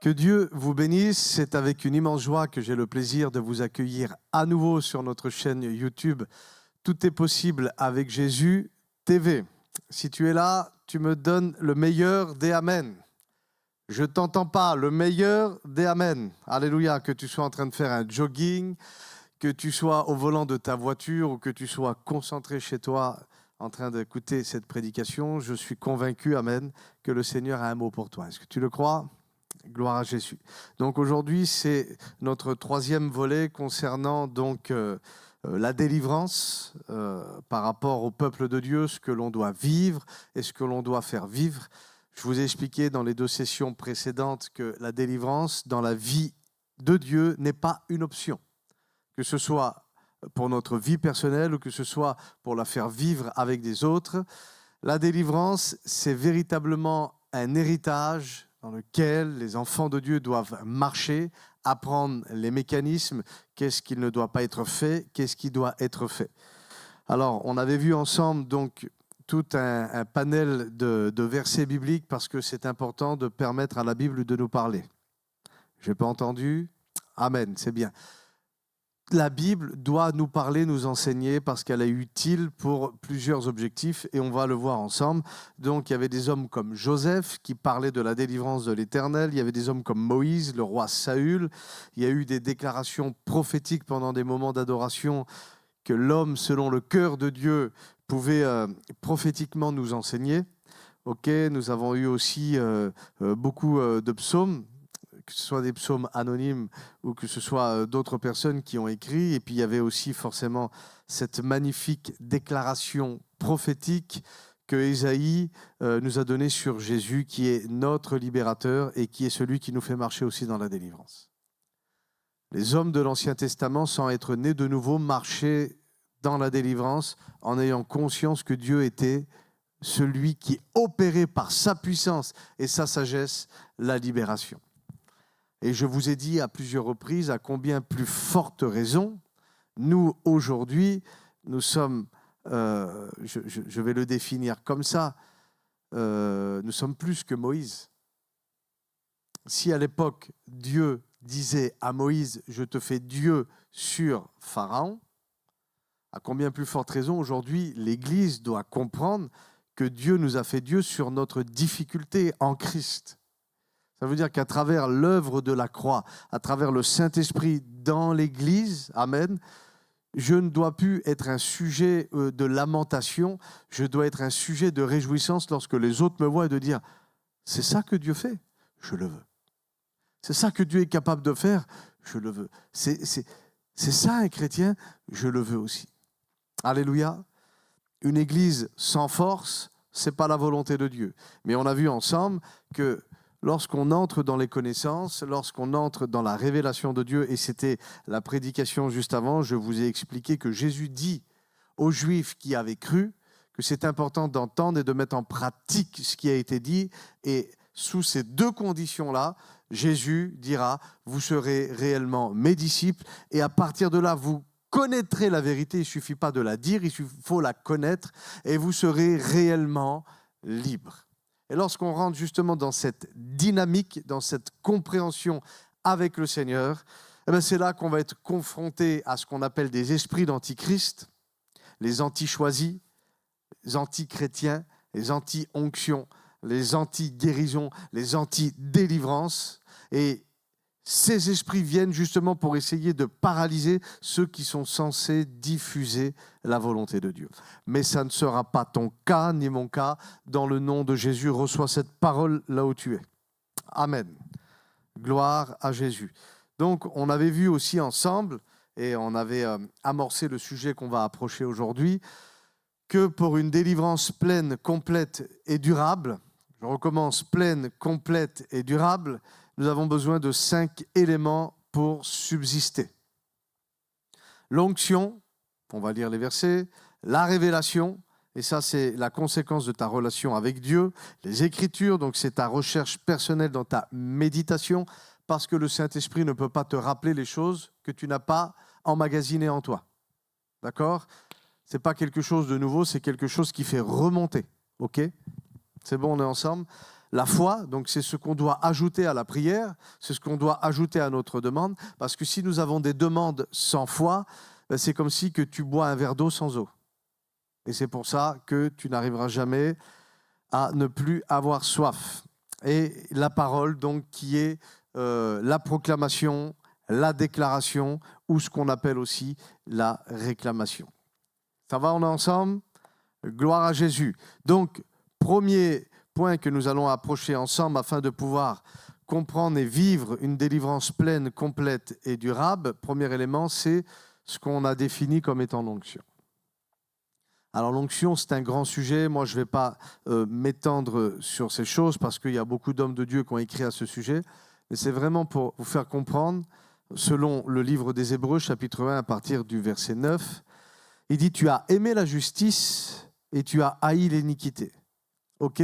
Que Dieu vous bénisse. C'est avec une immense joie que j'ai le plaisir de vous accueillir à nouveau sur notre chaîne YouTube. Tout est possible avec Jésus TV. Si tu es là, tu me donnes le meilleur des Amen. Je ne t'entends pas, le meilleur des Amen. Alléluia, que tu sois en train de faire un jogging, que tu sois au volant de ta voiture ou que tu sois concentré chez toi en train d'écouter cette prédication. Je suis convaincu, Amen, que le Seigneur a un mot pour toi. Est-ce que tu le crois ? Gloire à Jésus. Donc aujourd'hui, c'est notre troisième volet concernant la délivrance par rapport au peuple de Dieu, ce que l'on doit vivre et ce que l'on doit faire vivre. Je vous ai expliqué dans les 2 sessions précédentes que la délivrance dans la vie de Dieu n'est pas une option, que ce soit pour notre vie personnelle ou que ce soit pour la faire vivre avec des autres. La délivrance, c'est véritablement un héritage dans lequel les enfants de Dieu doivent marcher, apprendre les mécanismes, qu'est-ce qui ne doit pas être fait, qu'est-ce qui doit être fait. Alors, on avait vu ensemble donc tout un panel de versets bibliques parce que c'est important de permettre à la Bible de nous parler. Je n'ai pas entendu ? Amen, c'est bien. La Bible doit nous parler, nous enseigner parce qu'elle est utile pour plusieurs objectifs et on va le voir ensemble. Donc il y avait des hommes comme Joseph qui parlaient de la délivrance de l'Éternel, il y avait des hommes comme Moïse, le roi Saül, il y a eu des déclarations prophétiques pendant des moments d'adoration que l'homme selon le cœur de Dieu pouvait prophétiquement nous enseigner. Nous avons eu aussi beaucoup de psaumes, que ce soit des psaumes anonymes ou que ce soit d'autres personnes qui ont écrit. Et puis il y avait aussi forcément cette magnifique déclaration prophétique que Ésaïe nous a donnée sur Jésus, qui est notre libérateur et qui est celui qui nous fait marcher aussi dans la délivrance. Les hommes de l'Ancien Testament, sans être nés de nouveau, marchaient dans la délivrance en ayant conscience que Dieu était celui qui opérait par sa puissance et sa sagesse la libération. Et je vous ai dit à plusieurs reprises à combien plus forte raison, nous, aujourd'hui, nous sommes, je vais le définir comme ça, nous sommes plus que Moïse. Si à l'époque, Dieu disait à Moïse, je te fais Dieu sur Pharaon, à combien plus forte raison, aujourd'hui, l'Église doit comprendre que Dieu nous a fait Dieu sur notre difficulté en Christ. Ça veut dire qu'à travers l'œuvre de la croix, à travers le Saint-Esprit dans l'Église, Amen, je ne dois plus être un sujet de lamentation, je dois être un sujet de réjouissance lorsque les autres me voient et de dire « c'est ça que Dieu fait, je le veux. C'est ça que Dieu est capable de faire, je le veux. C'est ça un chrétien, je le veux aussi. » Alléluia. Une Église sans force, ce n'est pas la volonté de Dieu. Mais on a vu ensemble que lorsqu'on entre dans les connaissances, lorsqu'on entre dans la révélation de Dieu, et c'était la prédication juste avant, je vous ai expliqué que Jésus dit aux Juifs qui avaient cru que c'est important d'entendre et de mettre en pratique ce qui a été dit. Et sous ces 2 conditions-là, Jésus dira, vous serez réellement mes disciples, et à partir de là, vous connaîtrez la vérité. Il ne suffit pas de la dire, il faut la connaître, et vous serez réellement libres. Et lorsqu'on rentre justement dans cette dynamique, dans cette compréhension avec le Seigneur, c'est là qu'on va être confronté à ce qu'on appelle des esprits d'antichrist, les anti-choisis, les anti-chrétiens, les anti-onctions, les anti-guérisons, les anti-délivrances. Et ces esprits viennent justement pour essayer de paralyser ceux qui sont censés diffuser la volonté de Dieu. Mais ça ne sera pas ton cas, ni mon cas. Dans le nom de Jésus, reçois cette parole là où tu es. Amen. Gloire à Jésus. Donc, on avait vu aussi ensemble, et on avait amorcé le sujet qu'on va approcher aujourd'hui, que pour une délivrance pleine, complète et durable, je recommence, pleine, complète et durable, nous avons besoin de 5 éléments pour subsister. L'onction, on va lire les versets, la révélation, et ça c'est la conséquence de ta relation avec Dieu, les Écritures, donc c'est ta recherche personnelle dans ta méditation, parce que le Saint-Esprit ne peut pas te rappeler les choses que tu n'as pas emmagasinées en toi. D'accord ? Ce n'est pas quelque chose de nouveau, c'est quelque chose qui fait remonter. Ok ? C'est bon, on est ensemble ? la foi, donc c'est ce qu'on doit ajouter à la prière, c'est ce qu'on doit ajouter à notre demande, parce que si nous avons des demandes sans foi, c'est comme si que tu bois un verre d'eau sans eau. Et c'est pour ça que tu n'arriveras jamais à ne plus avoir soif. Et la parole, donc, qui est la proclamation, la déclaration, ou ce qu'on appelle aussi la réclamation. Ça va, on est ensemble ? Gloire à Jésus. Donc, premier point que nous allons approcher ensemble afin de pouvoir comprendre et vivre une délivrance pleine, complète et durable. Premier élément, c'est ce qu'on a défini comme étant l'onction. Alors l'onction, c'est un grand sujet. Moi, je ne vais pas m'étendre sur ces choses parce qu'il y a beaucoup d'hommes de Dieu qui ont écrit à ce sujet. Mais c'est vraiment pour vous faire comprendre, selon le livre des Hébreux, chapitre 1, à partir du verset 9, il dit « Tu as aimé la justice et tu as haï l'iniquité. » Ok ?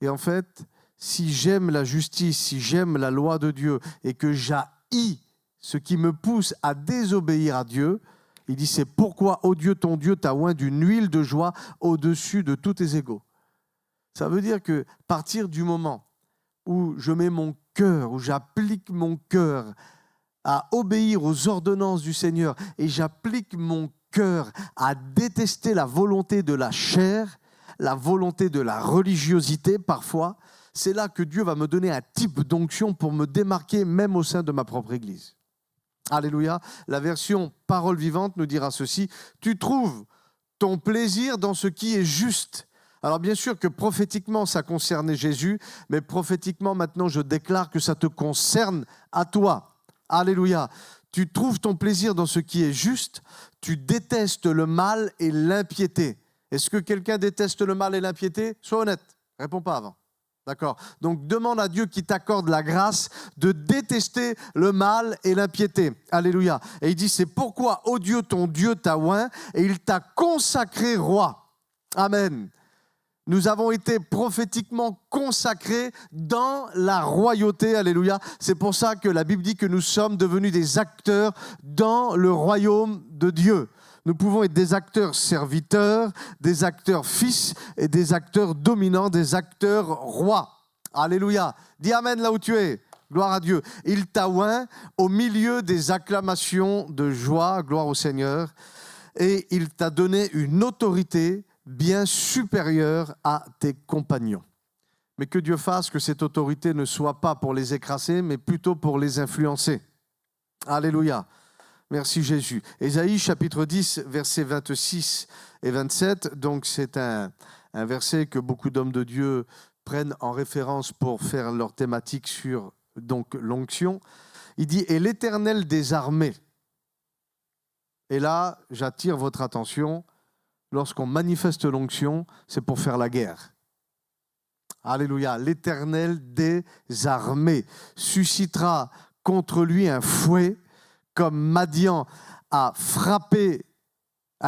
Et en fait, si j'aime la justice, si j'aime la loi de Dieu et que j'haïs ce qui me pousse à désobéir à Dieu, il dit, c'est pourquoi, ô Dieu, ton Dieu t'a oint d'une huile de joie au-dessus de tous tes égaux. Ça veut dire que, à partir du moment où je mets mon cœur, où j'applique mon cœur à obéir aux ordonnances du Seigneur et j'applique mon cœur à détester la volonté de la chair, la volonté de la religiosité parfois, c'est là que Dieu va me donner un type d'onction pour me démarquer même au sein de ma propre Église. Alléluia. La version Parole vivante nous dira ceci. Tu trouves ton plaisir dans ce qui est juste. Alors bien sûr que prophétiquement ça concernait Jésus, mais prophétiquement maintenant je déclare que ça te concerne à toi. Alléluia. Tu trouves ton plaisir dans ce qui est juste. Tu détestes le mal et l'impiété. Est-ce que quelqu'un déteste le mal et l'impiété ? Sois honnête. Réponds pas avant. D'accord. Donc, demande à Dieu qui t'accorde la grâce de détester le mal et l'impiété. Alléluia. Et il dit, c'est pourquoi, ô Dieu, ton Dieu t'a oint et il t'a consacré roi. Amen. Nous avons été prophétiquement consacrés dans la royauté. Alléluia. C'est pour ça que la Bible dit que nous sommes devenus des acteurs dans le royaume de Dieu. Nous pouvons être des acteurs serviteurs, des acteurs fils et des acteurs dominants, des acteurs rois. Alléluia. Dis Amen là où tu es. Gloire à Dieu. Il t'a oint au milieu des acclamations de joie. Gloire au Seigneur. Et il t'a donné une autorité bien supérieure à tes compagnons. Mais que Dieu fasse que cette autorité ne soit pas pour les écraser, mais plutôt pour les influencer. Alléluia. Merci Jésus. Ésaïe chapitre 10, versets 26 et 27. Donc c'est un verset que beaucoup d'hommes de Dieu prennent en référence pour faire leur thématique sur donc, l'onction. Il dit « Et l'Éternel des armées ». Et là, j'attire votre attention. Lorsqu'on manifeste l'onction, c'est pour faire la guerre. Alléluia. L'Éternel des armées suscitera contre lui un fouet, comme Madian a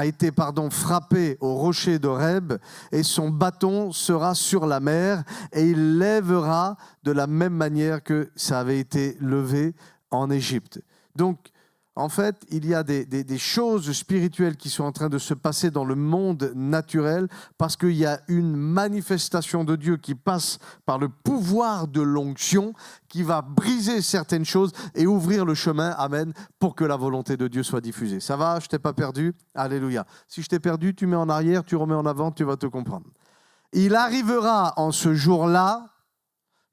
été frappé au rocher d'Horeb, et son bâton sera sur la mer, et il lèvera de la même manière que ça avait été levé en Égypte. Donc, en fait, il y a des choses spirituelles qui sont en train de se passer dans le monde naturel parce qu'il y a une manifestation de Dieu qui passe par le pouvoir de l'onction qui va briser certaines choses et ouvrir le chemin, amen, pour que la volonté de Dieu soit diffusée. Ça va? Je t'ai pas perdu? Alléluia. Si je t'ai perdu, tu mets en arrière, tu remets en avant, tu vas te comprendre. Il arrivera en ce jour-là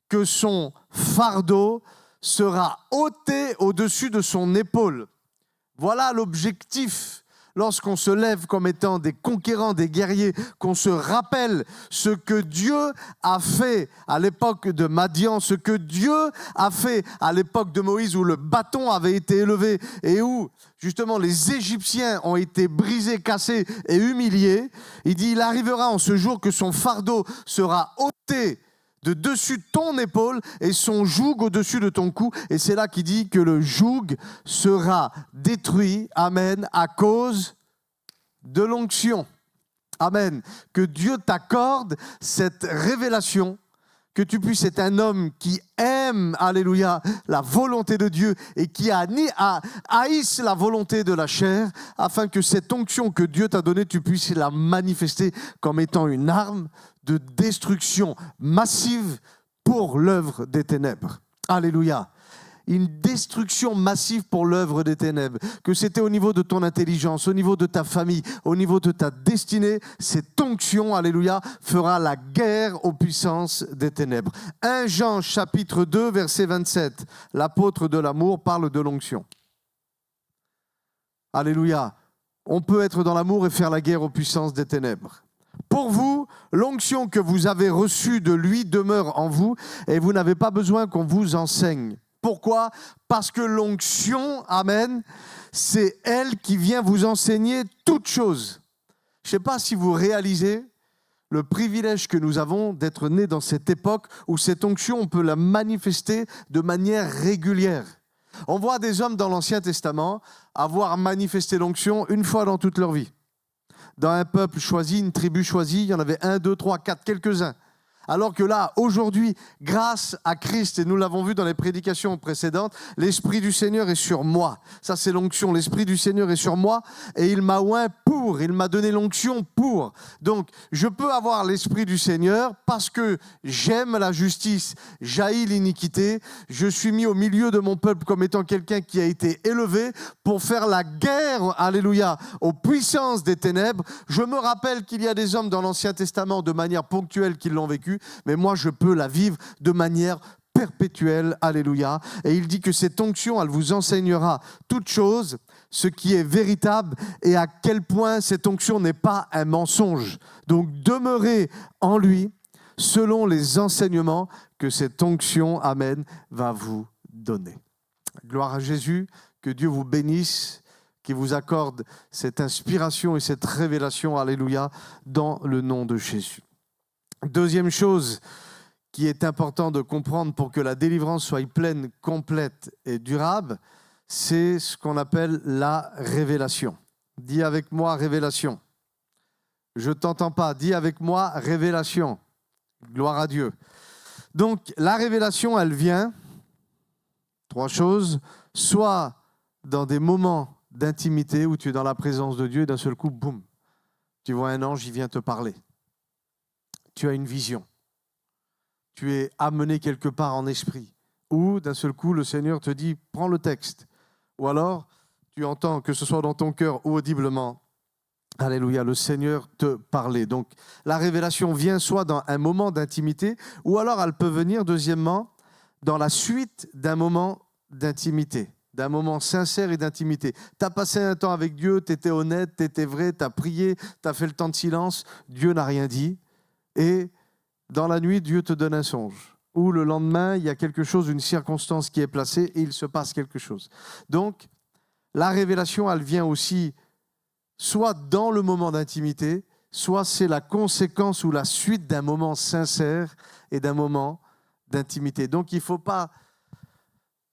que son fardeau sera ôté au-dessus de son épaule. Voilà l'objectif lorsqu'on se lève comme étant des conquérants, des guerriers, qu'on se rappelle ce que Dieu a fait à l'époque de Madian, ce que Dieu a fait à l'époque de Moïse où le bâton avait été élevé et où justement les Égyptiens ont été brisés, cassés et humiliés. Il dit, il arrivera en ce jour que son fardeau sera ôté de dessus ton épaule et son joug au-dessus de ton cou. Et c'est là qu'il dit que le joug sera détruit, amen, à cause de l'onction. Amen. Que Dieu t'accorde cette révélation, que tu puisses être un homme qui aime, alléluia, la volonté de Dieu et qui haïsse la volonté de la chair, afin que cette onction que Dieu t'a donnée, tu puisses la manifester comme étant une arme de destruction massive pour l'œuvre des ténèbres. Alléluia. Une destruction massive pour l'œuvre des ténèbres, que c'était au niveau de ton intelligence, au niveau de ta famille, au niveau de ta destinée, cette onction, alléluia, fera la guerre aux puissances des ténèbres. 1 Jean chapitre 2, verset 27, l'apôtre de l'amour parle de l'onction. Alléluia. On peut être dans l'amour et faire la guerre aux puissances des ténèbres. Pour vous, l'onction que vous avez reçue de lui demeure en vous et vous n'avez pas besoin qu'on vous enseigne. Pourquoi ? Parce que l'onction, amen, c'est elle qui vient vous enseigner toutes choses. Je ne sais pas si vous réalisez le privilège que nous avons d'être nés dans cette époque où cette onction, on peut la manifester de manière régulière. On voit des hommes dans l'Ancien Testament avoir manifesté l'onction une fois dans toute leur vie. Dans un peuple choisi, une tribu choisie, il y en avait 1, 2, 3, 4, quelques-uns. Alors que là, aujourd'hui, grâce à Christ, et nous l'avons vu dans les prédications précédentes, l'Esprit du Seigneur est sur moi. Ça, c'est l'onction. L'Esprit du Seigneur est sur moi et il m'a oint pour. Il m'a donné l'onction pour. Donc, je peux avoir l'Esprit du Seigneur parce que j'aime la justice, j'haïs l'iniquité. Je suis mis au milieu de mon peuple comme étant quelqu'un qui a été élevé pour faire la guerre, alléluia, aux puissances des ténèbres. Je me rappelle qu'il y a des hommes dans l'Ancien Testament de manière ponctuelle qui l'ont vécu. Mais moi, je peux la vivre de manière perpétuelle, alléluia. Et il dit que cette onction, elle vous enseignera toute chose, ce qui est véritable et à quel point cette onction n'est pas un mensonge. Donc, demeurez en lui selon les enseignements que cette onction, amen, va vous donner. Gloire à Jésus, que Dieu vous bénisse, qu'il vous accorde cette inspiration et cette révélation, alléluia, dans le nom de Jésus. Deuxième chose qui est important de comprendre pour que la délivrance soit pleine, complète et durable, c'est ce qu'on appelle la révélation. Dis avec moi révélation. Je ne t'entends pas. Dis avec moi révélation. Gloire à Dieu. Donc la révélation, elle vient, trois choses, soit dans des moments d'intimité où tu es dans la présence de Dieu et d'un seul coup, boum, tu vois un ange, il vient te parler. Tu as une vision, tu es amené quelque part en esprit, ou d'un seul coup, le Seigneur te dit, prends le texte, ou alors, tu entends, que ce soit dans ton cœur ou audiblement, alléluia, le Seigneur te parler. Donc, la révélation vient soit dans un moment d'intimité, ou alors elle peut venir, deuxièmement, dans la suite d'un moment d'intimité, d'un moment sincère et d'intimité. Tu as passé un temps avec Dieu, tu étais honnête, tu étais vrai, tu as prié, tu as fait le temps de silence, Dieu n'a rien dit. Et dans la nuit, Dieu te donne un songe. Ou le lendemain, il y a quelque chose, une circonstance qui est placée et il se passe quelque chose. Donc, la révélation, elle vient aussi soit dans le moment d'intimité, soit c'est la conséquence ou la suite d'un moment sincère et d'un moment d'intimité. Donc, il ne faut pas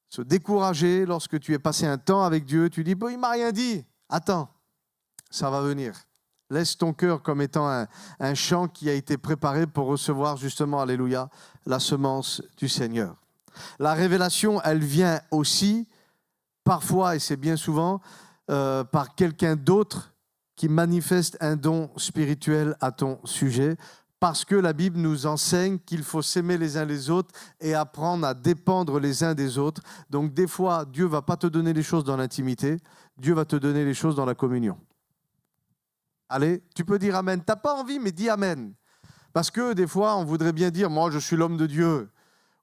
se décourager lorsque tu es passé un temps avec Dieu. Tu dis, bon, il ne m'a rien dit. Attends, ça va venir. Laisse ton cœur comme étant un champ qui a été préparé pour recevoir justement, alléluia, la semence du Seigneur. La révélation, elle vient aussi, parfois, et c'est bien souvent, par quelqu'un d'autre qui manifeste un don spirituel à ton sujet, parce que la Bible nous enseigne qu'il faut s'aimer les uns les autres et apprendre à dépendre les uns des autres. Donc des fois, Dieu ne va pas te donner les choses dans l'intimité, Dieu va te donner les choses dans la communion. Allez, tu peux dire Amen. Tu n'as pas envie, mais dis Amen. Parce que des fois, on voudrait bien dire, moi, je suis l'homme de Dieu,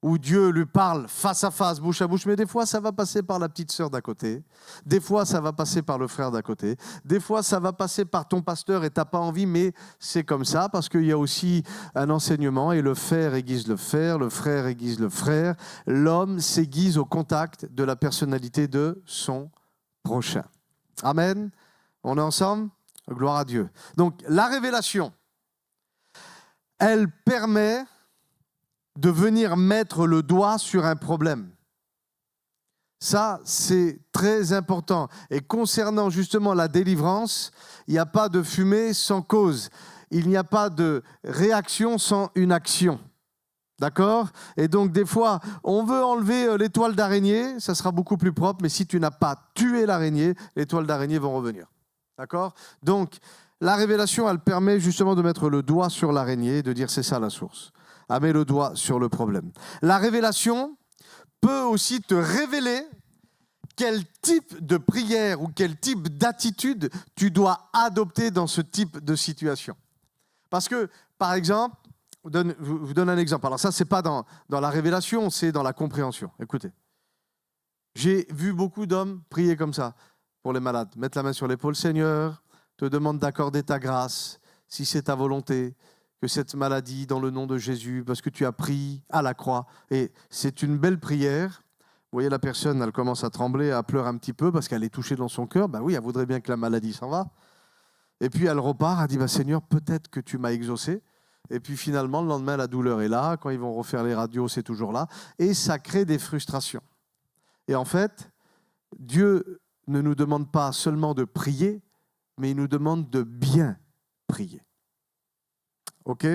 ou Dieu lui parle face à face, bouche à bouche, mais des fois, ça va passer par la petite sœur d'à côté. Des fois, ça va passer par le frère d'à côté. Des fois, ça va passer par ton pasteur et tu n'as pas envie, mais c'est comme ça, parce qu'il y a aussi un enseignement, et le fer aiguise le fer, le frère aiguise le frère. L'homme s'aiguise au contact de la personnalité de son prochain. Amen. On est ensemble ? Gloire à Dieu. Donc, la révélation, elle permet de venir mettre le doigt sur un problème. Ça, c'est très important. Et concernant justement la délivrance, il n'y a pas de fumée sans cause. Il n'y a pas de réaction sans une action. D'accord? Et donc, des fois, on veut enlever les toiles d'araignée, ça sera beaucoup plus propre, mais si tu n'as pas tué l'araignée, les toiles d'araignée vont revenir. D'accord? Donc, la révélation, elle permet justement de mettre le doigt sur l'araignée et de dire c'est ça la source. Elle met le doigt sur le problème. La révélation peut aussi te révéler quel type de prière ou quel type d'attitude tu dois adopter dans ce type de situation. Parce que, par exemple, je vous donne un exemple. Alors ça, ce n'est pas dans la révélation, c'est dans la compréhension. Écoutez, j'ai vu beaucoup d'hommes prier comme ça pour les malades. Mettre la main sur l'épaule, Seigneur, te demande d'accorder ta grâce, si c'est ta volonté, que cette maladie, dans le nom de Jésus, parce que tu as pris à la croix. Et c'est une belle prière. Vous voyez, la personne, elle commence à trembler, à pleurer un petit peu parce qu'elle est touchée dans son cœur. Ben oui, elle voudrait bien que la maladie s'en va. Et puis elle repart, elle dit, Seigneur, peut-être que tu m'as exaucé. Et puis finalement, le lendemain, la douleur est là. Quand ils vont refaire les radios, c'est toujours là. Et ça crée des frustrations. Et en fait, Dieu ne nous demande pas seulement de prier, mais il nous demande de bien prier. OK ?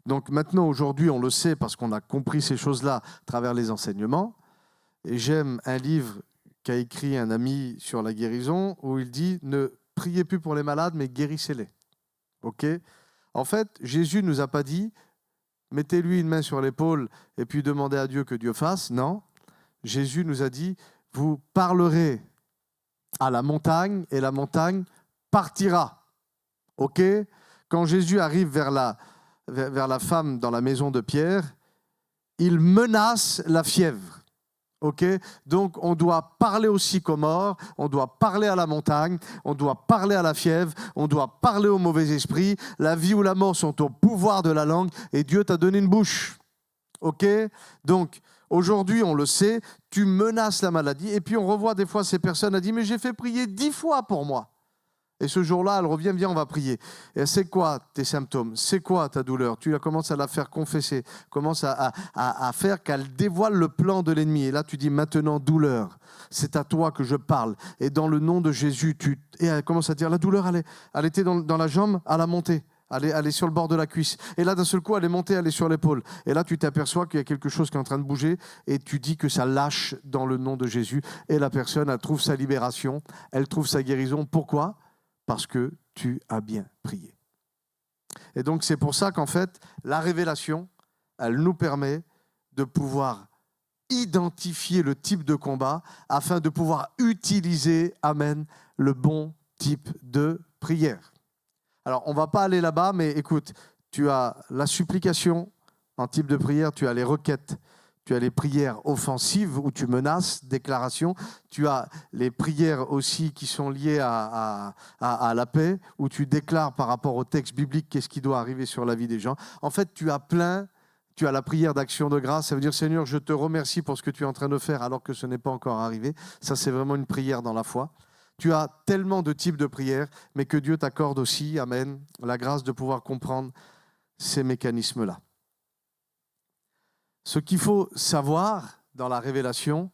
Donc maintenant, aujourd'hui, on le sait parce qu'on a compris ces choses-là à travers les enseignements. Et j'aime un livre qu'a écrit un ami sur la guérison où il dit « Ne priez plus pour les malades, mais guérissez-les. » OK ? En fait, Jésus ne nous a pas dit « Mettez-lui une main sur l'épaule et puis demandez à Dieu que Dieu fasse. » Non. Jésus nous a dit « Vous parlerez à la montagne et la montagne partira. » OK ? Quand Jésus arrive vers la femme dans la maison de Pierre, il menace la fièvre. OK ? Donc, on doit parler aux sycomores, on doit parler à la montagne, on doit parler à la fièvre, on doit parler aux mauvais esprits. La vie ou la mort sont au pouvoir de la langue et Dieu t'a donné une bouche. OK ? Donc, aujourd'hui, on le sait, tu menaces la maladie. Et puis, on revoit des fois ces personnes, elle dit, mais j'ai fait prier 10 fois pour moi. Et ce jour-là, elle revient, viens, on va prier. Et c'est quoi tes symptômes? C'est quoi ta douleur? Tu commences à la faire confesser, commence à faire qu'elle dévoile le plan de l'ennemi. Et là, tu dis maintenant, douleur, c'est à toi que je parle. Et dans le nom de Jésus, et elle commence à dire, la douleur, elle était dans la jambe, elle a monté. Elle est sur le bord de la cuisse. Et là, d'un seul coup, elle est montée, elle est sur l'épaule. Et là, tu t'aperçois qu'il y a quelque chose qui est en train de bouger et tu dis que ça lâche dans le nom de Jésus. Et la personne, elle trouve sa libération, elle trouve sa guérison. Pourquoi ? Parce que tu as bien prié. Et donc, c'est pour ça qu'en fait, la révélation, elle nous permet de pouvoir identifier le type de combat afin de pouvoir utiliser, amen, le bon type de prière. Alors, on ne va pas aller là-bas, mais écoute, tu as la supplication en type de prière, tu as les requêtes, tu as les prières offensives où tu menaces, déclaration. Tu as les prières aussi qui sont liées à la paix, où tu déclares par rapport au texte biblique qu'est-ce qui doit arriver sur la vie des gens. En fait, tu as la prière d'action de grâce. Ça veut dire, Seigneur, je te remercie pour ce que tu es en train de faire alors que ce n'est pas encore arrivé. Ça, c'est vraiment une prière dans la foi. Tu as tellement de types de prières, mais que Dieu t'accorde aussi, amen, la grâce de pouvoir comprendre ces mécanismes-là. Ce qu'il faut savoir dans la révélation,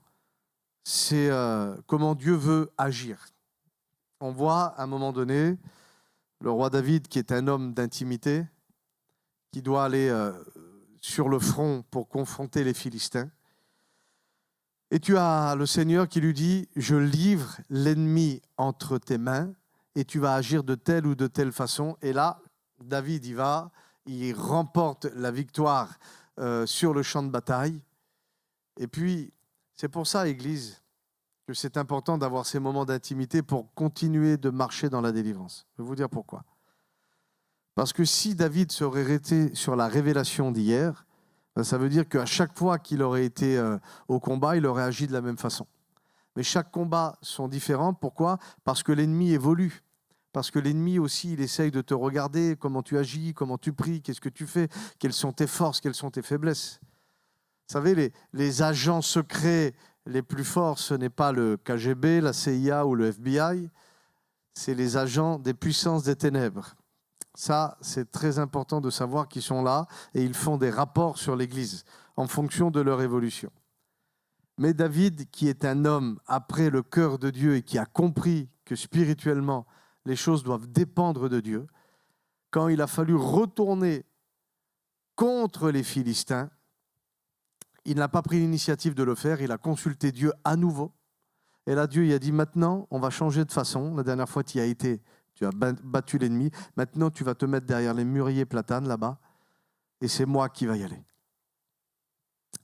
c'est comment Dieu veut agir. On voit à un moment donné le roi David, qui est un homme d'intimité, qui doit aller sur le front pour confronter les Philistins. Et tu as le Seigneur qui lui dit, je livre l'ennemi entre tes mains et tu vas agir de telle ou de telle façon. Et là, David y va, il remporte la victoire sur le champ de bataille. Et puis, c'est pour ça, Église, que c'est important d'avoir ces moments d'intimité pour continuer de marcher dans la délivrance. Je vais vous dire pourquoi. Parce que si David serait resté sur la révélation d'hier, ça veut dire qu'à chaque fois qu'il aurait été au combat, il aurait agi de la même façon. Mais chaque combat sont différents. Pourquoi ? Parce que l'ennemi évolue. Parce que l'ennemi aussi, il essaye de te regarder, comment tu agis, comment tu pries, qu'est-ce que tu fais, quelles sont tes forces, quelles sont tes faiblesses. Vous savez, les agents secrets les plus forts, ce n'est pas le KGB, la CIA ou le FBI, c'est les agents des puissances des ténèbres. Ça, c'est très important de savoir qu'ils sont là et ils font des rapports sur l'Église en fonction de leur évolution. Mais David, qui est un homme après le cœur de Dieu et qui a compris que spirituellement, les choses doivent dépendre de Dieu, quand il a fallu retourner contre les Philistins, il n'a pas pris l'initiative de le faire, il a consulté Dieu à nouveau. Et là, Dieu il a dit, maintenant, on va changer de façon. La dernière fois, tu y as été, tu as battu l'ennemi. Maintenant, tu vas te mettre derrière les mûriers platanes, là-bas, et c'est moi qui va y aller.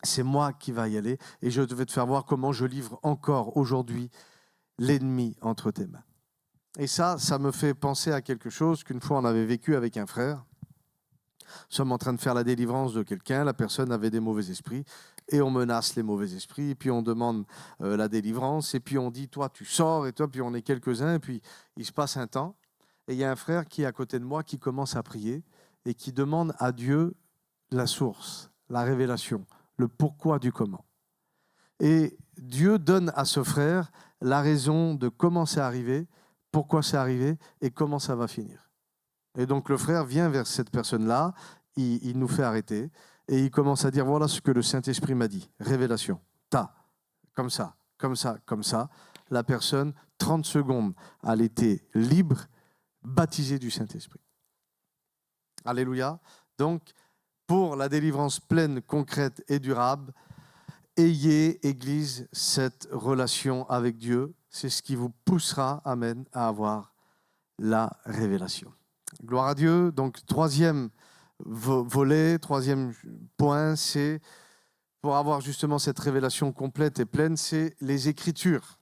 C'est moi qui va y aller, et je vais te faire voir comment je livre encore aujourd'hui l'ennemi entre tes mains. Et ça me fait penser à quelque chose qu'une fois on avait vécu avec un frère. Nous sommes en train de faire la délivrance de quelqu'un, la personne avait des mauvais esprits, et on menace les mauvais esprits, et puis on demande la délivrance, et puis on dit, toi tu sors, et toi, puis on est quelques-uns, et puis il se passe un temps, et il y a un frère qui est à côté de moi, qui commence à prier, et qui demande à Dieu la source, la révélation, le pourquoi du comment. Et Dieu donne à ce frère la raison de comment c'est arrivé, pourquoi c'est arrivé et comment ça va finir. Et donc le frère vient vers cette personne-là, il nous fait arrêter et il commence à dire, voilà ce que le Saint-Esprit m'a dit, révélation, comme ça, comme ça, comme ça. La personne, 30 secondes, elle était libre, baptisée du Saint-Esprit. Alléluia. Donc, pour la délivrance pleine, concrète et durable, ayez, Église, cette relation avec Dieu. C'est ce qui vous poussera, amen, à avoir la révélation. Gloire à Dieu. Donc, troisième volet, troisième point, c'est pour avoir justement cette révélation complète et pleine, c'est les Écritures.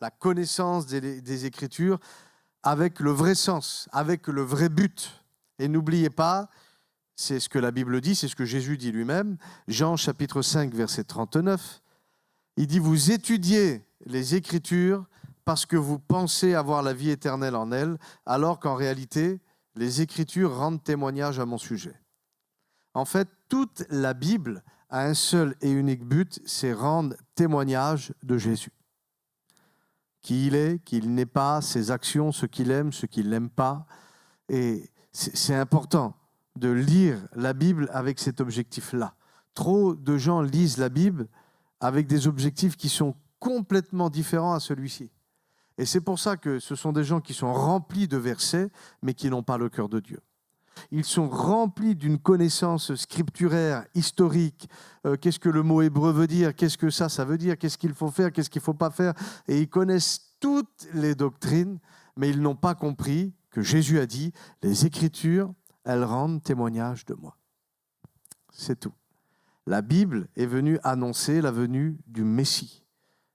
La connaissance des Écritures avec le vrai sens, avec le vrai but. Et n'oubliez pas, c'est ce que la Bible dit, c'est ce que Jésus dit lui-même. Jean chapitre 5, verset 39. Il dit, vous étudiez les Écritures parce que vous pensez avoir la vie éternelle en elles, alors qu'en réalité, les Écritures rendent témoignage à mon sujet. En fait, toute la Bible a un seul et unique but, c'est rendre témoignage de Jésus. Qui il est, qui il n'est pas, ses actions, ce qu'il aime, ce qu'il n'aime pas. Et c'est important de lire la Bible avec cet objectif-là. Trop de gens lisent la Bible avec des objectifs qui sont complètement différents à celui-ci. Et c'est pour ça que ce sont des gens qui sont remplis de versets, mais qui n'ont pas le cœur de Dieu. Ils sont remplis d'une connaissance scripturaire, historique. Qu'est-ce que le mot hébreu veut dire? Qu'est-ce que ça veut dire? Qu'est-ce qu'il faut faire? Qu'est-ce qu'il ne faut pas faire? Et ils connaissent toutes les doctrines, mais ils n'ont pas compris que Jésus a dit, les Écritures, elles rendent témoignage de moi. C'est tout. La Bible est venue annoncer la venue du Messie.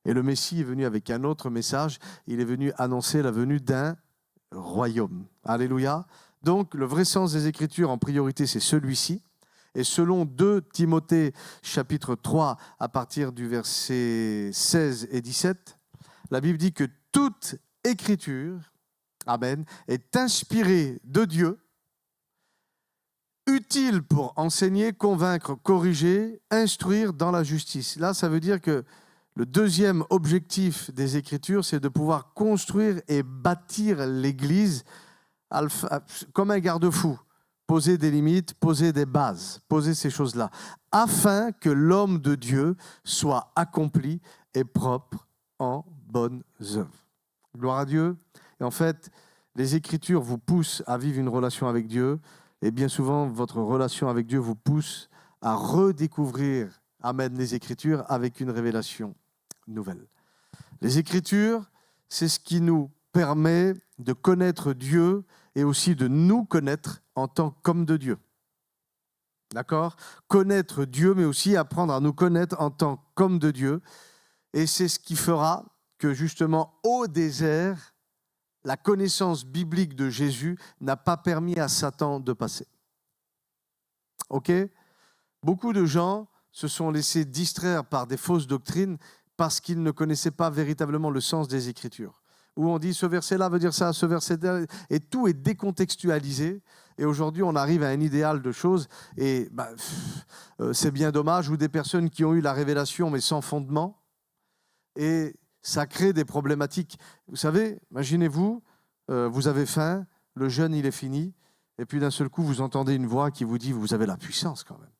Et le Messie est venu avec un autre message. Il est venu annoncer la venue d'un royaume. Alléluia. Donc, le vrai sens des Écritures, en priorité, c'est celui-ci. Et selon 2 Timothée, chapitre 3, à partir du verset 16 et 17, la Bible dit que toute Écriture, amen, est inspirée de Dieu, utile pour enseigner, convaincre, corriger, instruire dans la justice. Là, ça veut dire que le deuxième objectif des Écritures, c'est de pouvoir construire et bâtir l'Église comme un garde-fou, poser des limites, poser des bases, poser ces choses-là, afin que l'homme de Dieu soit accompli et propre en bonnes œuvres. Gloire à Dieu. Et en fait, les Écritures vous poussent à vivre une relation avec Dieu, et bien souvent, votre relation avec Dieu vous pousse à redécouvrir, amen, les Écritures avec une révélation nouvelle. Les Écritures, c'est ce qui nous permet de connaître Dieu et aussi de nous connaître en tant qu'homme de Dieu. D'accord ? Connaître Dieu, mais aussi apprendre à nous connaître en tant qu'homme de Dieu. Et c'est ce qui fera que justement au désert, la connaissance biblique de Jésus n'a pas permis à Satan de passer. Ok ? Beaucoup de gens se sont laissés distraire par des fausses doctrines parce qu'ils ne connaissaient pas véritablement le sens des Écritures. Où on dit ce verset-là veut dire ça, ce verset-là, et tout est décontextualisé. Et aujourd'hui, on arrive à un idéal de choses, et c'est bien dommage, ou des personnes qui ont eu la révélation mais sans fondement, et ça crée des problématiques. Vous savez, imaginez-vous, vous avez faim, le jeûne il est fini, et puis d'un seul coup, vous entendez une voix qui vous dit, vous avez la puissance quand même.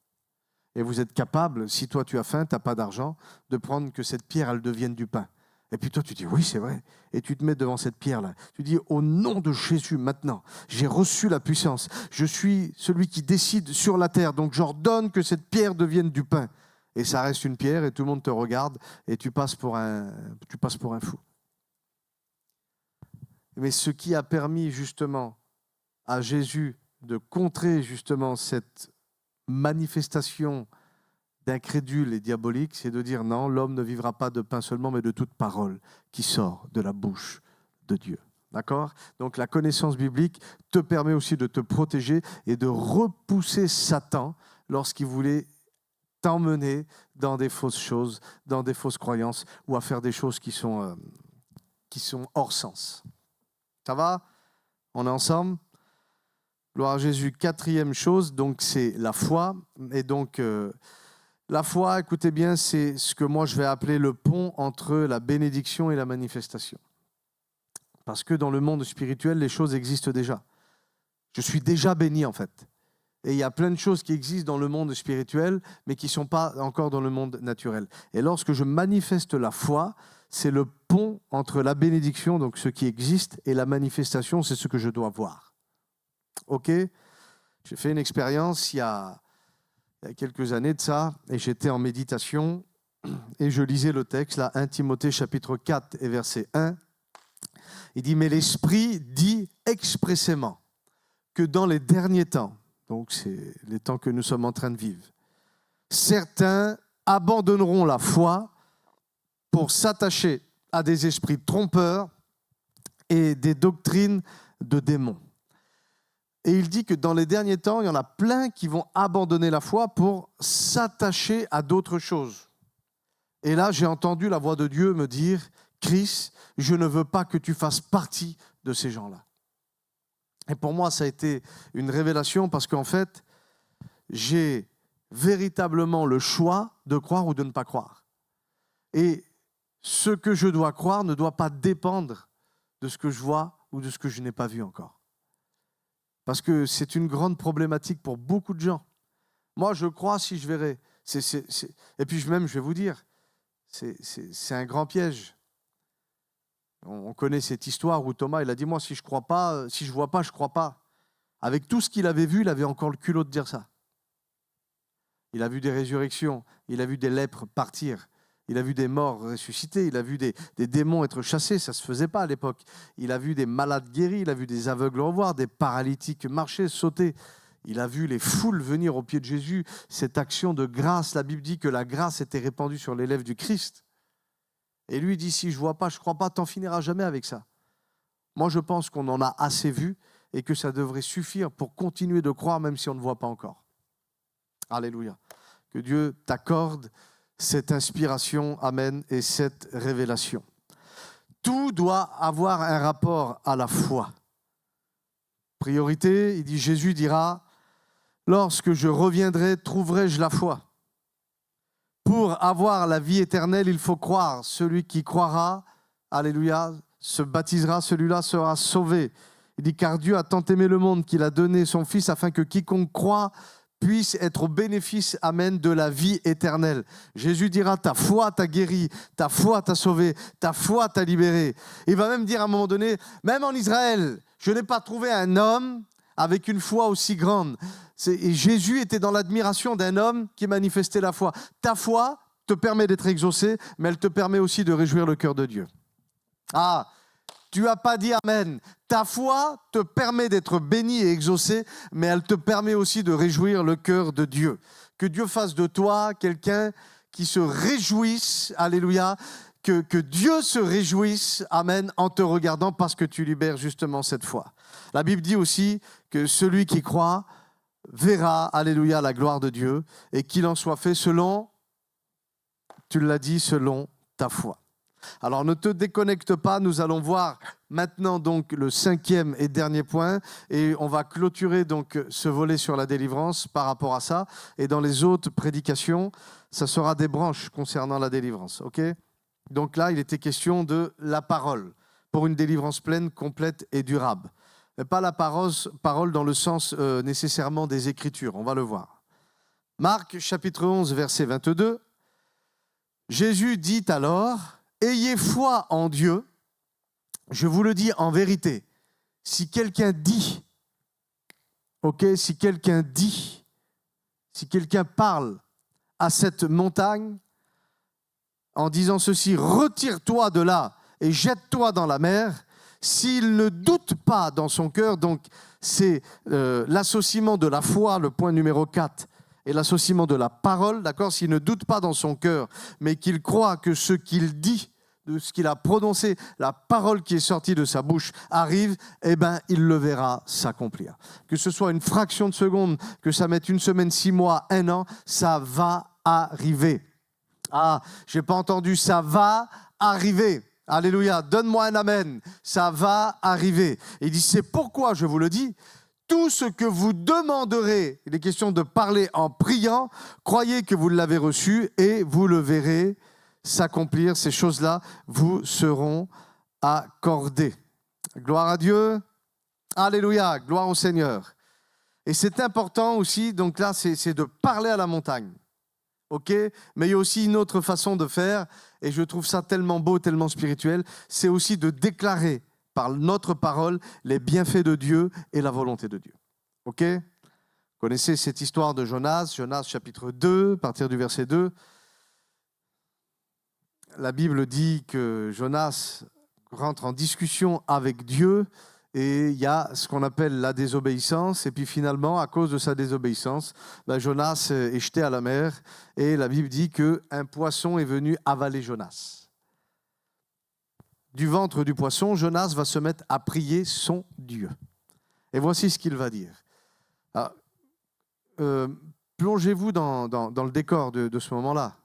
Et vous êtes capable, si toi tu as faim, tu n'as pas d'argent, de prendre que cette pierre, elle devienne du pain. Et puis toi, tu dis, oui, c'est vrai. Et tu te mets devant cette pierre-là. Tu dis, au nom de Jésus, maintenant, j'ai reçu la puissance. Je suis celui qui décide sur la terre. Donc, j'ordonne que cette pierre devienne du pain. Et ça reste une pierre et tout le monde te regarde et tu passes pour un fou. Mais ce qui a permis justement à Jésus de contrer justement cette manifestation d'incrédule et diabolique, c'est de dire non, l'homme ne vivra pas de pain seulement, mais de toute parole qui sort de la bouche de Dieu. D'accord ? Donc la connaissance biblique te permet aussi de te protéger et de repousser Satan lorsqu'il voulait t'emmener dans des fausses choses, dans des fausses croyances ou à faire des choses qui sont hors sens. Ça va ? On est ensemble ? Gloire à Jésus. 4e chose, donc c'est la foi. Et donc la foi, écoutez bien, c'est ce que moi je vais appeler le pont entre la bénédiction et la manifestation. Parce que dans le monde spirituel, les choses existent déjà. Je suis déjà béni en fait. Et il y a plein de choses qui existent dans le monde spirituel, mais qui ne sont pas encore dans le monde naturel. Et lorsque je manifeste la foi, c'est le pont entre la bénédiction, donc ce qui existe, et la manifestation, c'est ce que je dois voir. OK ? J'ai fait une expérience il y a quelques années de ça, et j'étais en méditation, et je lisais le texte, là, 1 Timothée chapitre 4 et verset 1. Il dit « Mais l'Esprit dit expressément que dans les derniers temps, donc c'est les temps que nous sommes en train de vivre, certains abandonneront la foi pour s'attacher à des esprits trompeurs et des doctrines de démons. » Et il dit que dans les derniers temps, il y en a plein qui vont abandonner la foi pour s'attacher à d'autres choses. Et là, j'ai entendu la voix de Dieu me dire « Chris, je ne veux pas que tu fasses partie de ces gens-là. » Et pour moi, ça a été une révélation parce qu'en fait, j'ai véritablement le choix de croire ou de ne pas croire. Et ce que je dois croire ne doit pas dépendre de ce que je vois ou de ce que je n'ai pas vu encore. Parce que c'est une grande problématique pour beaucoup de gens. Moi, je crois si je verrai. Et puis même, je vais vous dire, c'est un grand piège. On connaît cette histoire où Thomas, il a dit, moi, si je crois pas, si je vois pas, je crois pas. Avec tout ce qu'il avait vu, il avait encore le culot de dire ça. Il a vu des résurrections, il a vu des lèpres partir, il a vu des morts ressuscités, il a vu des démons être chassés, ça ne se faisait pas à l'époque. Il a vu des malades guéris, il a vu des aveugles revoir, des paralytiques marcher, sauter. Il a vu les foules venir au pied de Jésus, cette action de grâce. La Bible dit que la grâce était répandue sur les lèvres du Christ. Et lui dit, si je ne vois pas, je ne crois pas, t'en finiras jamais avec ça. Moi, je pense qu'on en a assez vu et que ça devrait suffire pour continuer de croire même si on ne voit pas encore. Alléluia. Que Dieu t'accorde cette inspiration, amen, et cette révélation. Tout doit avoir un rapport à la foi. Priorité, il dit, Jésus dira, lorsque je reviendrai, trouverai-je la foi ? Pour avoir la vie éternelle, il faut croire. Celui qui croira, alléluia, se baptisera, celui-là sera sauvé. Il dit, car Dieu a tant aimé le monde qu'il a donné son Fils afin que quiconque croit puisse être au bénéfice, amen, de la vie éternelle. Jésus dira, ta foi t'a guéri, ta foi t'a sauvé, ta foi t'a libéré. Il va même dire à un moment donné, même en Israël, je n'ai pas trouvé un homme avec une foi aussi grande. Et Jésus était dans l'admiration d'un homme qui manifestait la foi. Ta foi te permet d'être exaucé, mais elle te permet aussi de réjouir le cœur de Dieu. Ah, tu n'as pas dit amen. Ta foi te permet d'être béni et exaucé, mais elle te permet aussi de réjouir le cœur de Dieu. Que Dieu fasse de toi quelqu'un qui se réjouisse, alléluia, que Dieu se réjouisse, amen, en te regardant parce que tu libères justement cette foi. La Bible dit aussi que celui qui croit verra, alléluia, la gloire de Dieu et qu'il en soit fait selon, tu l'as dit, selon ta foi. Alors ne te déconnecte pas, nous allons voir maintenant donc le 5e et dernier point et on va clôturer donc ce volet sur la délivrance par rapport à ça et dans les autres prédications, ça sera des branches concernant la délivrance, ok ? Donc là, il était question de la parole pour une délivrance pleine, complète et durable. Mais pas la parole dans le sens nécessairement des Écritures, on va le voir. Marc chapitre 11, verset 22. Jésus dit alors, « Ayez foi en Dieu, je vous le dis en vérité, si quelqu'un dit, ok, si quelqu'un parle à cette montagne en disant ceci, retire-toi de là et jette-toi dans la mer, s'il ne doute pas dans son cœur, donc c'est l'associement de la foi, le point numéro 4, et l'associement de la parole, d'accord, s'il ne doute pas dans son cœur, mais qu'il croit que ce qu'il dit, de ce qu'il a prononcé, la parole qui est sortie de sa bouche arrive, eh bien, il le verra s'accomplir. Que ce soit une fraction de seconde, que ça mette une semaine, 6 mois, 1 an, ça va arriver. Ah, je n'ai pas entendu, ça va arriver. Alléluia, donne-moi un amen, ça va arriver. Et il dit, c'est pourquoi je vous le dis, tout ce que vous demanderez, il est question de parler en priant, croyez que vous l'avez reçu et vous le verrez s'accomplir. Ces choses-là vous seront accordées. Gloire à Dieu. Alléluia, gloire au Seigneur. Et c'est important aussi, donc là, c'est de parler à la montagne. Ok, mais il y a aussi une autre façon de faire, et je trouve ça tellement beau, tellement spirituel, c'est aussi de déclarer par notre parole les bienfaits de Dieu et la volonté de Dieu. Ok? Vous connaissez cette histoire de Jonas, Jonas chapitre 2, à partir du verset 2. La Bible dit que Jonas rentre en discussion avec Dieu, et il y a ce qu'on appelle la désobéissance. Et puis finalement, à cause de sa désobéissance, Jonas est jeté à la mer. Et la Bible dit qu'un poisson est venu avaler Jonas. Du ventre du poisson, Jonas va se mettre à prier son Dieu. Et voici ce qu'il va dire. Alors, plongez-vous dans le décor de ce moment-là.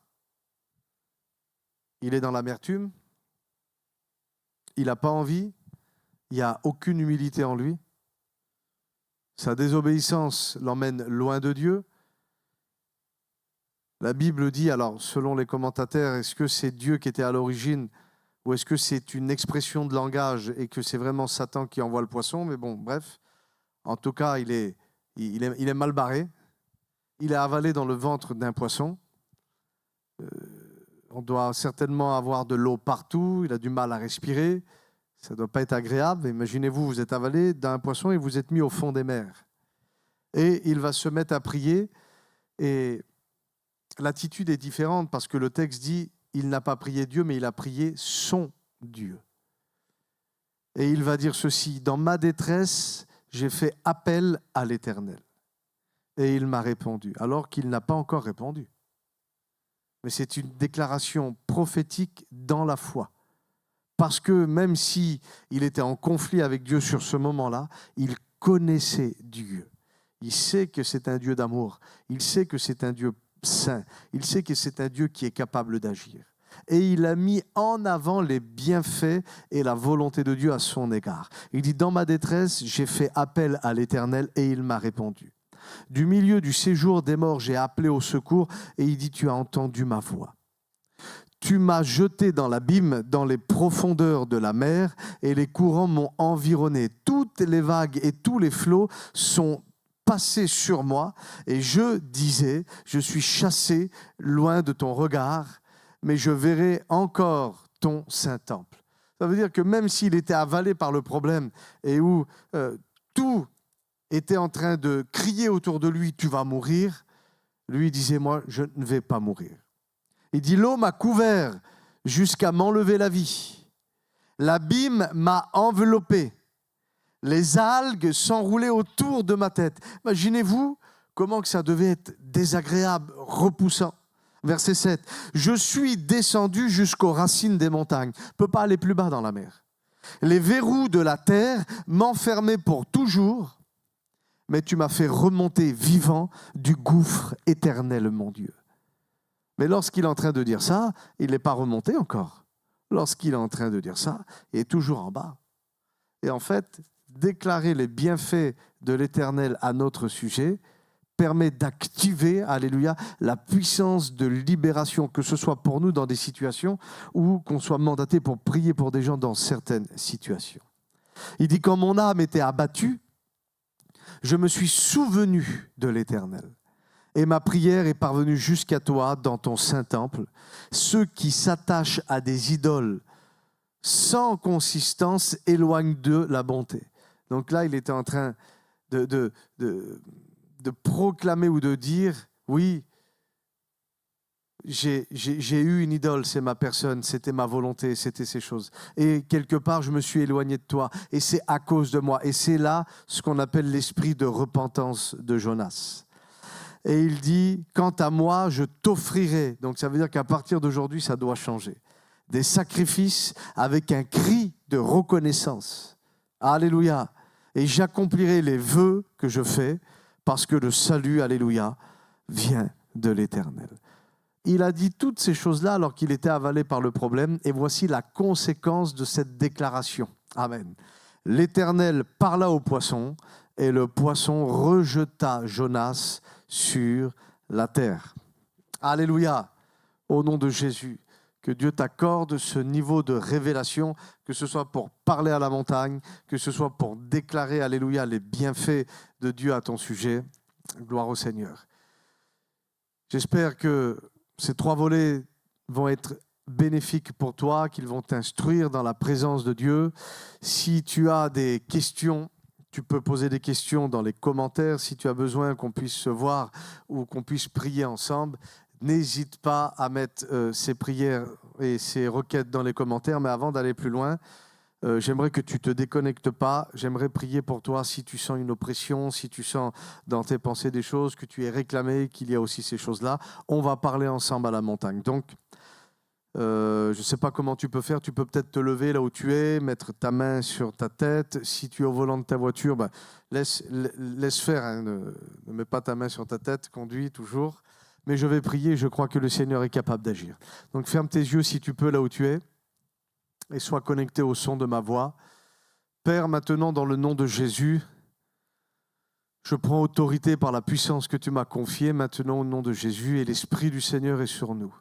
Il est dans l'amertume. Il n'a pas envie. Il n'y a aucune humilité en lui. Sa désobéissance l'emmène loin de Dieu. La Bible dit, alors selon les commentateurs, est-ce que c'est Dieu qui était à l'origine ou est-ce que c'est une expression de langage et que c'est vraiment Satan qui envoie le poisson? Mais bon, bref, en tout cas, il est mal barré. Il est avalé dans le ventre d'un poisson. On doit certainement avoir de l'eau partout. Il a du mal à respirer. Ça ne doit pas être agréable. Imaginez-vous, vous êtes avalé d'un poisson et vous êtes mis au fond des mers. Et il va se mettre à prier. Et l'attitude est différente parce que le texte dit, il n'a pas prié Dieu, mais il a prié son Dieu. Et il va dire ceci, dans ma détresse, j'ai fait appel à l'Éternel. Et il m'a répondu, alors qu'il n'a pas encore répondu. Mais c'est une déclaration prophétique dans la foi. Parce que même s'il était en conflit avec Dieu sur ce moment-là, il connaissait Dieu. Il sait que c'est un Dieu d'amour. Il sait que c'est un Dieu saint. Il sait que c'est un Dieu qui est capable d'agir. Et il a mis en avant les bienfaits et la volonté de Dieu à son égard. Il dit, dans ma détresse, j'ai fait appel à l'Éternel et il m'a répondu. Du milieu du séjour des morts, j'ai appelé au secours et il dit, tu as entendu ma voix. Tu m'as jeté dans l'abîme, dans les profondeurs de la mer, et les courants m'ont environné. Toutes les vagues et tous les flots sont passés sur moi, et je disais, je suis chassé loin de ton regard, mais je verrai encore ton Saint-Temple. Ça veut dire que même s'il était avalé par le problème, et où tout était en train de crier autour de lui, tu vas mourir, lui disait, moi, je ne vais pas mourir. Il dit, l'eau m'a couvert jusqu'à m'enlever la vie. L'abîme m'a enveloppé. Les algues s'enroulaient autour de ma tête. Imaginez-vous comment que ça devait être désagréable, repoussant. Verset 7. Je suis descendu jusqu'aux racines des montagnes. Je ne peux pas aller plus bas dans la mer. Les verrous de la terre m'enfermaient pour toujours, mais tu m'as fait remonter vivant du gouffre éternel, mon Dieu. Mais lorsqu'il est en train de dire ça, il n'est pas remonté encore. Lorsqu'il est en train de dire ça, il est toujours en bas. Et en fait, déclarer les bienfaits de l'Éternel à notre sujet permet d'activer, alléluia, la puissance de libération, que ce soit pour nous dans des situations ou qu'on soit mandaté pour prier pour des gens dans certaines situations. Il dit, quand mon âme était abattue, je me suis souvenu de l'Éternel. Et ma prière est parvenue jusqu'à toi dans ton Saint-Temple. Ceux qui s'attachent à des idoles sans consistance éloignent de la bonté. Donc là, il était en train de proclamer ou de dire, oui, j'ai eu une idole, c'est ma personne, c'était ma volonté, c'était ces choses. Et quelque part, je me suis éloigné de toi. Et c'est à cause de moi. Et c'est là ce qu'on appelle l'esprit de repentance de Jonas. Et il dit, quant à moi, je t'offrirai. Donc ça veut dire qu'à partir d'aujourd'hui, ça doit changer. Des sacrifices avec un cri de reconnaissance. Alléluia. Et j'accomplirai les vœux que je fais parce que le salut, alléluia, vient de l'Éternel. Il a dit toutes ces choses-là alors qu'il était avalé par le problème. Et voici la conséquence de cette déclaration. Amen. L'Éternel parla au poisson et le poisson rejeta Jonas sur la terre. Alléluia. Au nom de Jésus, que Dieu t'accorde ce niveau de révélation, que ce soit pour parler à la montagne, que ce soit pour déclarer, alléluia, les bienfaits de Dieu à ton sujet. Gloire au Seigneur. J'espère que ces 3 volets vont être bénéfiques pour toi, qu'ils vont t'instruire dans la présence de Dieu. Si tu as des questions, tu peux poser des questions dans les commentaires. Si tu as besoin qu'on puisse se voir ou qu'on puisse prier ensemble, n'hésite pas à mettre ces prières et ces requêtes dans les commentaires. Mais avant d'aller plus loin, j'aimerais que tu ne te déconnectes pas. J'aimerais prier pour toi si tu sens une oppression, si tu sens dans tes pensées des choses, que tu es réclamé, qu'il y a aussi ces choses-là. On va parler ensemble à la montagne. Donc, je ne sais pas comment tu peux faire. Tu peux peut-être te lever là où tu es, mettre ta main sur ta tête. Si tu es au volant de ta voiture, laisse faire. Hein, ne mets pas ta main sur ta tête, conduis toujours. Mais je vais prier, je crois que le Seigneur est capable d'agir. Donc ferme tes yeux si tu peux là où tu es et sois connecté au son de ma voix. Père, maintenant dans le nom de Jésus, je prends autorité par la puissance que tu m'as confiée, maintenant au nom de Jésus, et l'Esprit du Seigneur est sur nous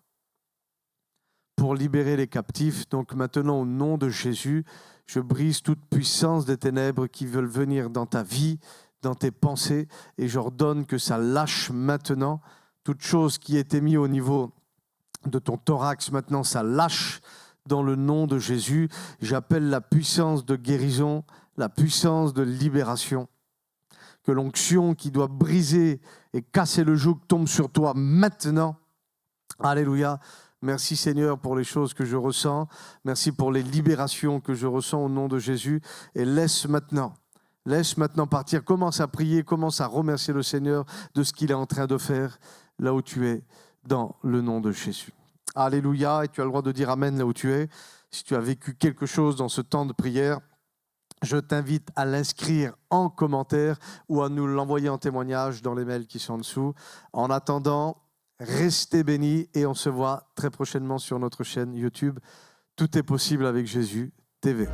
pour libérer les captifs. Donc maintenant au nom de Jésus, je brise toute puissance des ténèbres qui veulent venir dans ta vie, dans tes pensées, et j'ordonne que ça lâche maintenant. Toute chose qui était mise au niveau de ton thorax, maintenant ça lâche dans le nom de Jésus. J'appelle la puissance de guérison, la puissance de libération. Que l'onction qui doit briser et casser le joug tombe sur toi maintenant. Alléluia. Merci Seigneur pour les choses que je ressens. Merci pour les libérations que je ressens au nom de Jésus. Et laisse maintenant partir. Commence à prier, commence à remercier le Seigneur de ce qu'il est en train de faire là où tu es, dans le nom de Jésus. Alléluia. Et tu as le droit de dire Amen là où tu es. Si tu as vécu quelque chose dans ce temps de prière, je t'invite à l'inscrire en commentaire ou à nous l'envoyer en témoignage dans les mails qui sont en dessous. En attendant, restez bénis et on se voit très prochainement sur notre chaîne YouTube. Tout est possible avec Jésus TV.